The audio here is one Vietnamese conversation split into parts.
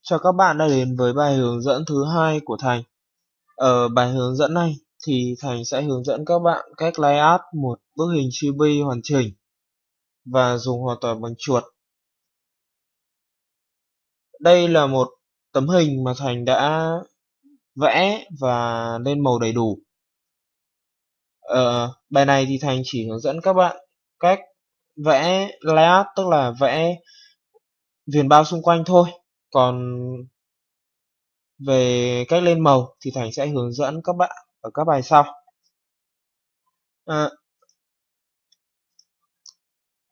Chào các bạn đã đến với bài hướng dẫn thứ hai của Thành. Ở bài hướng dẫn này thì Thành sẽ hướng dẫn các bạn cách layout một bức hình chibi hoàn chỉnh và dùng hoàn toàn bằng chuột. Đây là một tấm hình mà Thành đã vẽ và lên màu đầy đủ. Bài này thì Thành chỉ hướng dẫn các bạn cách vẽ layout, tức là vẽ viền bao xung quanh thôi. Còn về cách lên màu thì Thành sẽ hướng dẫn các bạn ở các bài sau. Ờ,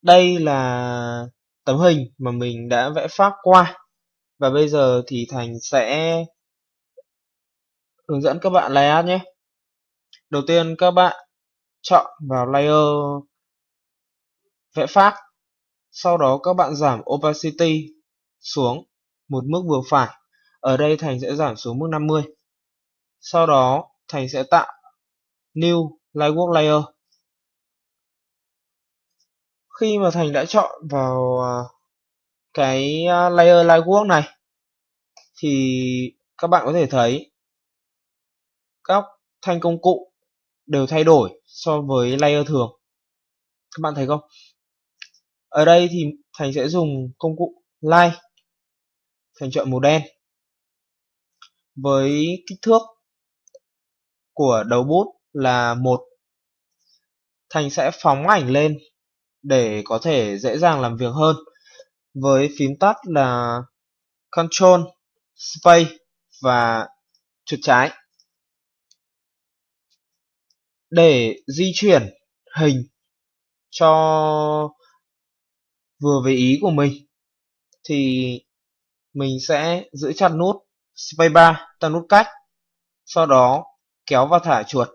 Đây là tấm hình mà mình đã vẽ phác qua, và bây giờ thì Thành sẽ hướng dẫn các bạn layout nhé. Đầu tiên các bạn chọn vào layer vẽ phác, sau đó các bạn giảm opacity xuống một mức vừa phải. Ở đây Thành sẽ giảm xuống mức 50. Sau đó Thành sẽ tạo new lightwork layer. Khi mà Thành đã chọn vào cái layer lightwork này thì các bạn có thể thấy các thanh công cụ đều thay đổi so với layer thường. Các bạn thấy không? Ở đây thì Thành sẽ dùng công cụ Line. Thành chọn màu đen. Với kích thước của đầu bút là 1. Thành sẽ phóng ảnh lên để có thể dễ dàng làm việc hơn. Với phím tắt là Control, Space và chuột trái. Để di chuyển hình cho vừa với ý của mình thì mình sẽ giữ chặt nút Spacebar, ta nút cách, sau đó kéo và thả chuột.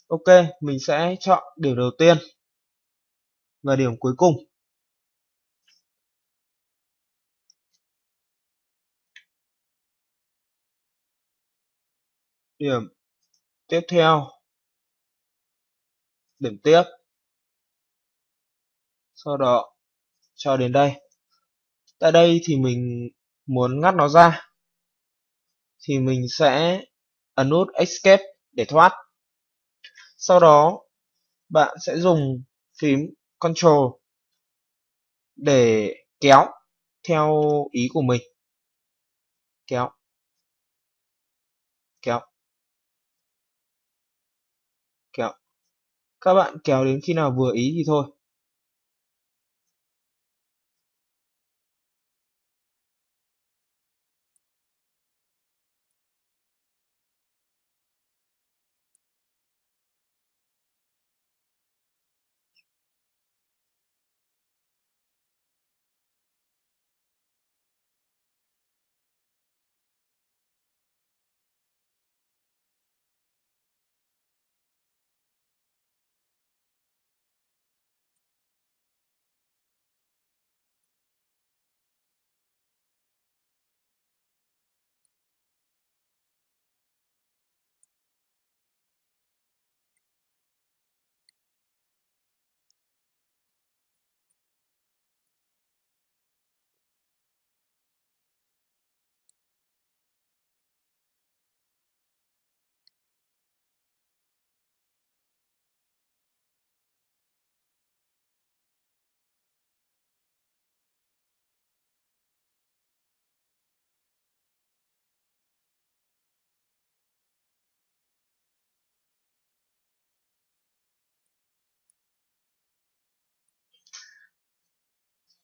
Ok, mình sẽ chọn điểm đầu tiên và điểm cuối cùng. Điểm tiếp theo, điểm tiếp, sau đó cho đến đây. Tại đây thì mình muốn ngắt nó ra thì mình sẽ ấn nút Escape để thoát. Sau đó bạn sẽ dùng phím Control để kéo theo ý của mình. Kéo, kéo, kéo. Các bạn kéo đến khi nào vừa ý thì thôi.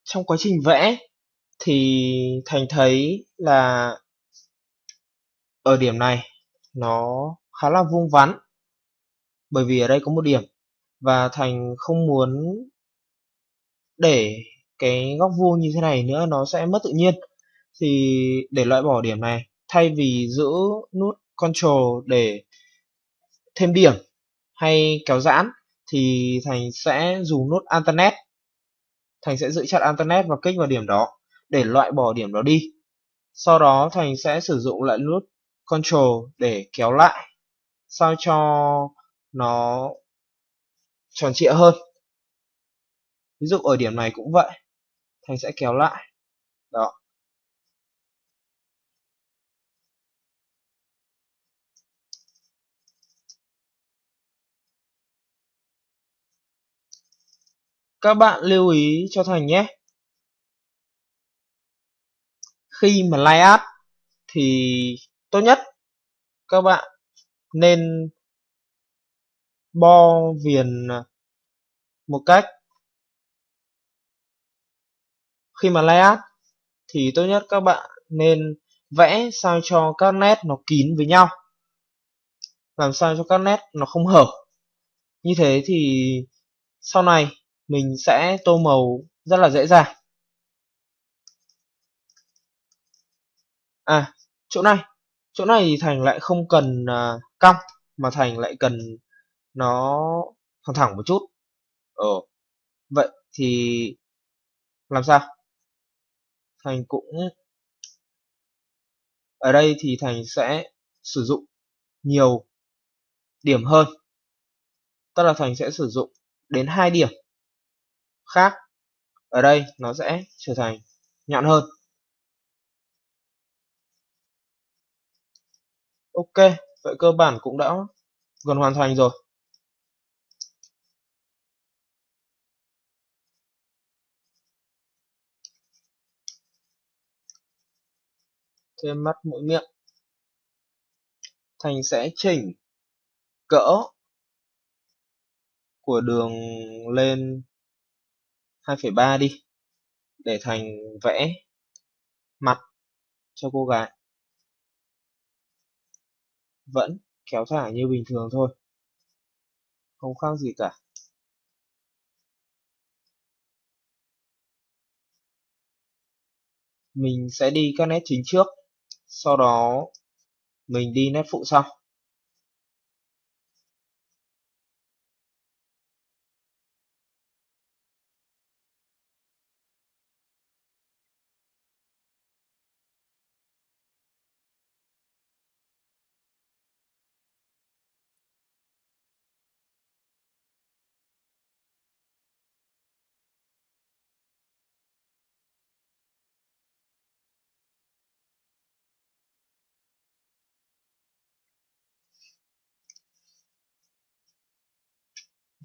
Trong quá trình vẽ thì Thành thấy là ở điểm này nó khá là vuông vắn, bởi vì ở đây có một điểm và Thành không muốn để cái góc vuông như thế này nữa, nó sẽ mất tự nhiên. Thì để loại bỏ điểm này, thay vì giữ nút Control để thêm điểm hay kéo giãn thì Thành sẽ dùng nút Alternate. Thành sẽ giữ chặt Alternate và kích vào điểm đó để loại bỏ điểm đó đi. Sau đó Thành sẽ sử dụng lại nút Control để kéo lại sao cho nó tròn trịa hơn. Ví dụ ở điểm này cũng vậy, Thành sẽ kéo lại. Đó. Các bạn lưu ý cho Thành nhé. Khi mà lineart thì tốt nhất các bạn nên bo viền một cách. Khi mà lineart thì tốt nhất các bạn nên vẽ sao cho các nét nó kín với nhau, làm sao cho các nét nó không hở. Như thế thì sau này mình sẽ tô màu rất là dễ dàng. À, chỗ này thì Thành lại không cần cong, mà Thành lại cần nó thẳng thẳng một chút. Vậy thì làm sao? Thành cũng ở đây thì Thành sẽ sử dụng nhiều điểm hơn, tức là Thành sẽ sử dụng đến 2 điểm khác. Ở đây nó sẽ trở thành nhọn hơn. Ok, vậy cơ bản cũng đã gần hoàn thành rồi. Thêm mắt mũi miệng. Thành sẽ chỉnh cỡ của đường lên 2,3 đi, để Thành vẽ mặt cho cô gái. Vẫn kéo thả như bình thường thôi, không khác gì cả. Mình sẽ đi các nét chính trước, sau đó mình đi nét phụ sau.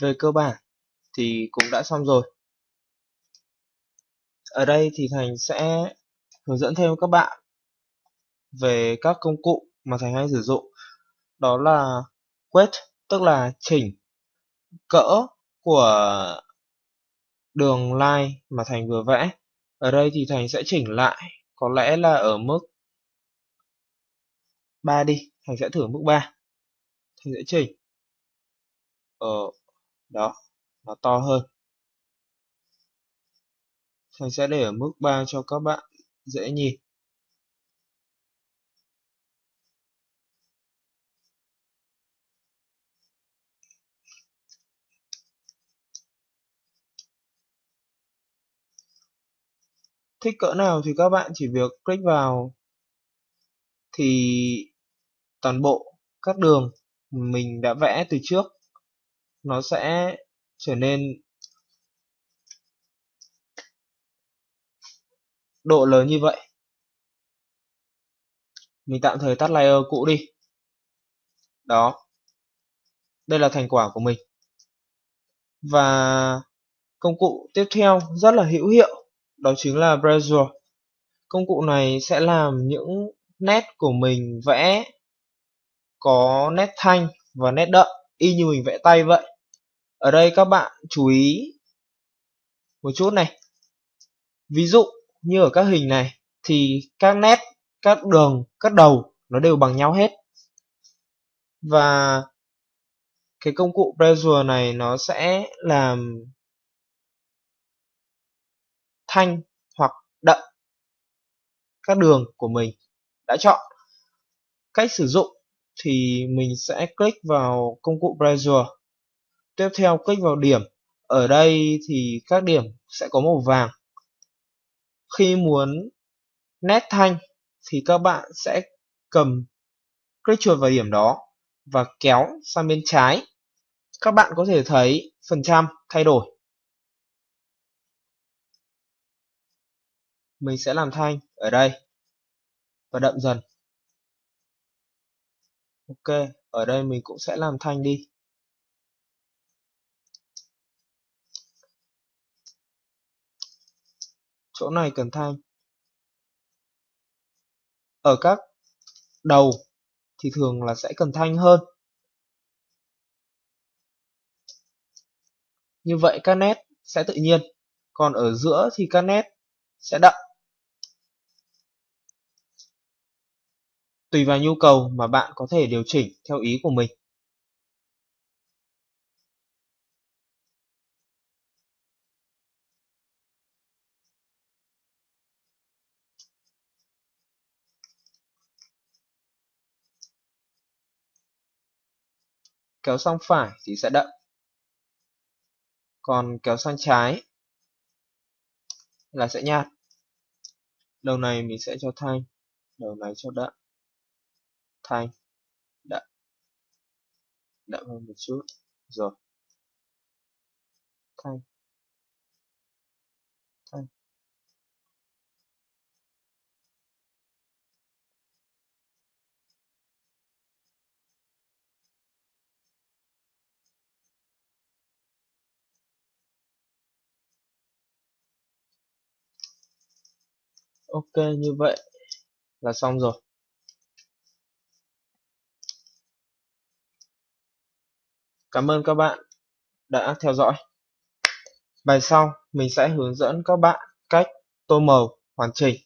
Về cơ bản thì cũng đã xong rồi. Ở đây thì Thành sẽ hướng dẫn thêm các bạn về các công cụ mà Thành hay sử dụng. Đó là quét, tức là chỉnh cỡ của đường line mà Thành vừa vẽ. Ở đây thì Thành sẽ chỉnh lại, có lẽ là ở mức 3 đi. Thành sẽ thử mức 3. Thành sẽ chỉnh ở đó, nó to hơn. Thành sẽ để ở mức 3 cho các bạn dễ nhìn. Thích cỡ nào thì các bạn chỉ việc click vào, thì toàn bộ các đường mình đã vẽ từ trước nó sẽ trở nên độ lớn như vậy. Mình tạm thời tắt layer cũ đi. Đó, đây là thành quả của mình. Và công cụ tiếp theo rất là hữu hiệu, đó chính là Brush. Công cụ này sẽ làm những nét của mình vẽ có nét thanh và nét đậm, y như mình vẽ tay vậy. Ở đây các bạn chú ý một chút này. Ví dụ như ở các hình này thì các nét, các đường, các đầu nó đều bằng nhau hết. Và cái công cụ Brush này nó sẽ làm thanh hoặc đậm các đường của mình đã chọn. Cách sử dụng thì mình sẽ click vào công cụ Brush. Tiếp theo click vào điểm. Ở đây thì các điểm sẽ có màu vàng. Khi muốn nét thanh thì các bạn sẽ cầm click chuột vào điểm đó và kéo sang bên trái. Các bạn có thể thấy phần trăm thay đổi. Mình sẽ làm thanh ở đây và đậm dần. Ok, ở đây mình cũng sẽ làm thanh đi. chỗ này cần thanh. Ở các đầu thì thường là sẽ cần thanh hơn. Như vậy các nét sẽ tự nhiên. Còn ở giữa thì các nét sẽ đậm. Tùy vào nhu cầu mà bạn có thể điều chỉnh theo ý của mình. Kéo sang phải thì sẽ đậm. Còn kéo sang trái là sẽ nhạt. Đầu này mình sẽ cho thanh, đầu này cho đậm. Thanh, đậm, đậm hơn một chút. Rồi, thanh, thanh. Ok, như vậy là xong rồi. Cảm ơn các bạn đã theo dõi. Bài sau mình sẽ hướng dẫn các bạn cách tô màu hoàn chỉnh.